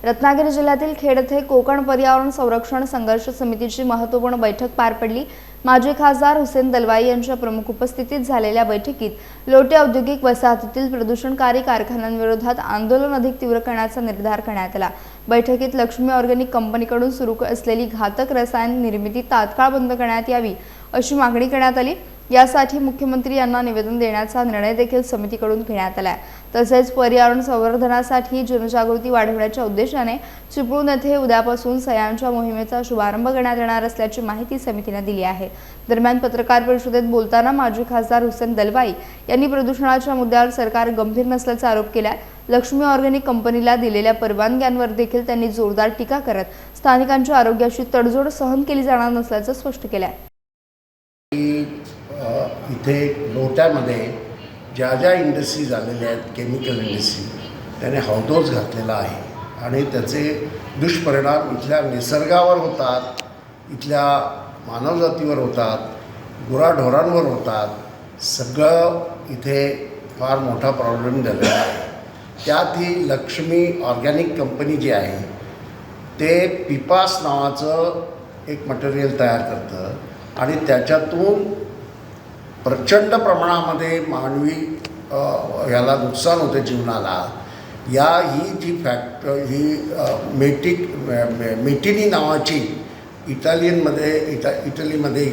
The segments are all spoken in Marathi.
रत्नागिरी जिल्ह्यातील खेड येथे कोकण पर्यावरण संरक्षण संघर्ष समितीची महत्त्वपूर्ण बैठक पार पडली। माजी खासदार हुसेन दलवाई यांच्या प्रमुख उपस्थितीत झालेल्या बैठकीत लोटे औद्योगिक वसाहतीतील प्रदूषणकारी कारखान्यांविरोधात आंदोलन अधिक तीव्र करण्याचा निर्धार करण्यात आला। बैठकीत लक्ष्मी ऑर्गॅनिक कंपनीकडून सुरू असलेली घातक रसायन निर्मिती तात्काळ बंद करण्यात यावी अशी मागणी करण्यात आली। यासाठी मुख्यमंत्री यांना निवेदन देण्याचा निर्णय देखील समितीकडून घेण्यात आला। तसेच पर्यावरण संवर्धनासाठी जनजागृती वाढवण्याच्या उद्देशाने चिपळूण येथे उद्यापासून सह्यांच्या मोहिमेचा शुभारंभ करण्यात येणार असल्याची माहिती समितीने दिली आहे। दरम्यान पत्रकार परिषदेत बोलताना माजी खासदार हुसेन दलवाई यांनी प्रदूषणाच्या मुद्द्यावर सरकार गंभीर नसल्याचा आरोप केला। लक्ष्मी ऑर्गॅनिक कंपनीला दिलेल्या परवानग्यांवर देखील त्यांनी जोरदार टीका करत स्थानिकांच्या आरोग्याची तडजोड सहन केली जाणार नसल्याचं स्पष्ट केलं। इथे लोट्यामध्ये ज्या ज्या इंडस्ट्री झालेल्या आहेत, केमिकल इंडस्ट्री, त्याने हौदोस घातलेला आहे आणि त्याचे दुष्परिणाम इथल्या निसर्गावर होतात, इथल्या मानवजातीवर होतात, गुराढोरांवर होतात। सगळं इथे फार मोठा प्रॉब्लेम झालेला आहे। त्यात ही लक्ष्मी ऑर्गॅनिक कंपनी जी आहे ते पिपास नावाचं एक मटेरियल तयार करतं आणि त्याच्यातून प्रचंड प्रमाणामध्ये मानवी याला नुकसान होते, जीवनाला। ही जी मेटिनी नावाची इटलीमध्ये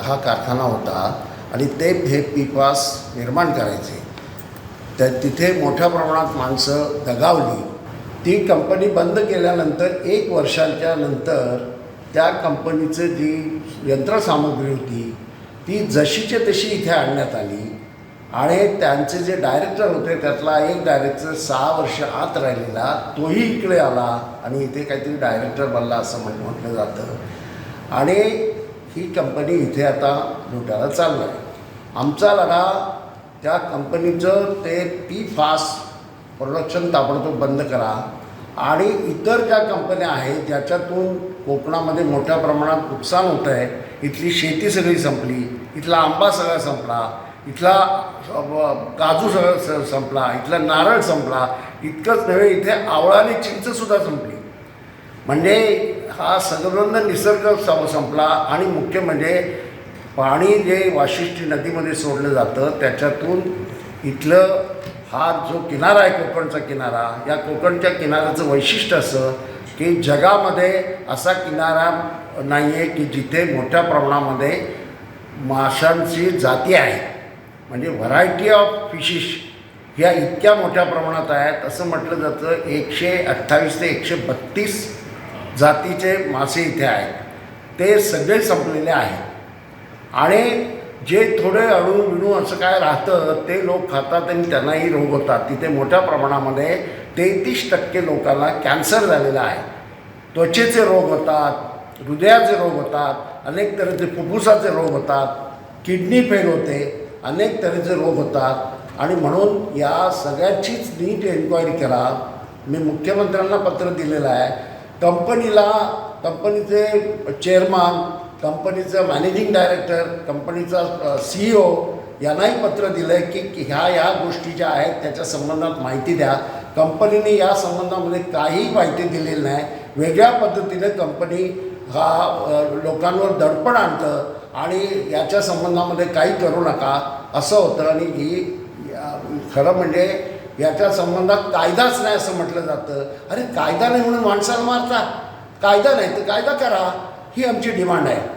हा कारखाना होता आणि ते हे पिपास निर्माण करायचे। तर तिथे मोठ्या प्रमाणात माणसं दगावली। ती कंपनी बंद केल्यानंतर 1 वर्षाच्या नंतर त्या कंपनीचं जी यंत्रसामुग्री होती ती जशीच्या तशी इथे आणण्यात आली आणि त्यांचे जे डायरेक्टर होते त्यातला एक डायरेक्टर 6 वर्ष आत राहिलेला तोही इकडे आला आणि इथे काहीतरी डायरेक्टर बनला असं म्हटलं जातं आणि ही कंपनी इथे आता लुटायला चालू आहे। आमचा लढा त्या कंपनीचं ते PFAS प्रोडक्शन ताबडतोब बंद करा आणि इतर ज्या कंपन्या आहेत ज्याच्यातून कोकणामध्ये मोठ्या प्रमाणात नुकसान होतं आहे, इथली शेती सगळी संपली, इथला आंबा सगळा संपला, इथला काजू सगळं संपला, इथला नारळ संपला, इतकंच नव्हे इथे आवळा आणि चिंचसुद्धा संपली। म्हणजे हा सगळं निसर्ग संपला आणि मुख्य म्हणजे पाणी जे वाशिष्ठी नदीमध्ये सोडलं जातं त्याच्यातून इथलं हा जो किनारा आहे कोकणचा किनारा, या कोकणच्या किनाऱ्याचं वैशिष्ट्य असं की जगामध्ये असा किनारा नाही आहे की जिथे मोठ्या प्रमाणामध्ये माशांची जाती आहेत, म्हणजे व्हरायटी ऑफ फिशिश ह्या इतक्या मोठ्या प्रमाणात आहेत। असं म्हटलं जातं 128 ते 132 जातीचे मासे इथे आहेत, ते सगळे संपलेले आहेत आणि जे थोडे अणू बिणू असं काय राहतं ते लोक खातात आणि त्यांनाही रोग होतात। तिथे मोठ्या प्रमाणामध्ये 33% लोकांना कॅन्सर झालेला आहे, त्वचेचे रोग होतात, हृदयाचे रोग होतात, अनेक तऱ्हेचे फुफ्फुसाचे रोग होतात, किडनी फेल होते, अनेक तऱ्हेचे रोग होतात आणि म्हणून या सगळ्याचीच नीट एन्क्वायरी करा। मी मुख्यमंत्र्यांना पत्र दिलेलं आहे, कंपनीचे चेअरमन, कंपनीचं मॅनेजिंग डायरेक्टर, कंपनीचा CEO यांनाही पत्र दिलं आहे की ह्या गोष्टी ज्या आहेत त्याच्या संबंधात माहिती द्या। कंपनीने या संबंधामध्ये काहीही माहिती दिलेली नाही। वेगळ्या पद्धतीने कंपनी लोकांवर दडपण आणतं आणि याच्या संबंधामध्ये काही करू नका असं होतं आणि ही खरं म्हणजे याच्या संबंधात कायदाच नाही असं म्हटलं जातं। अरे कायदा नाही म्हणून माणसाला मारतात, कायदा नाही तर कायदा करा, ही आमची डिमांड आहे।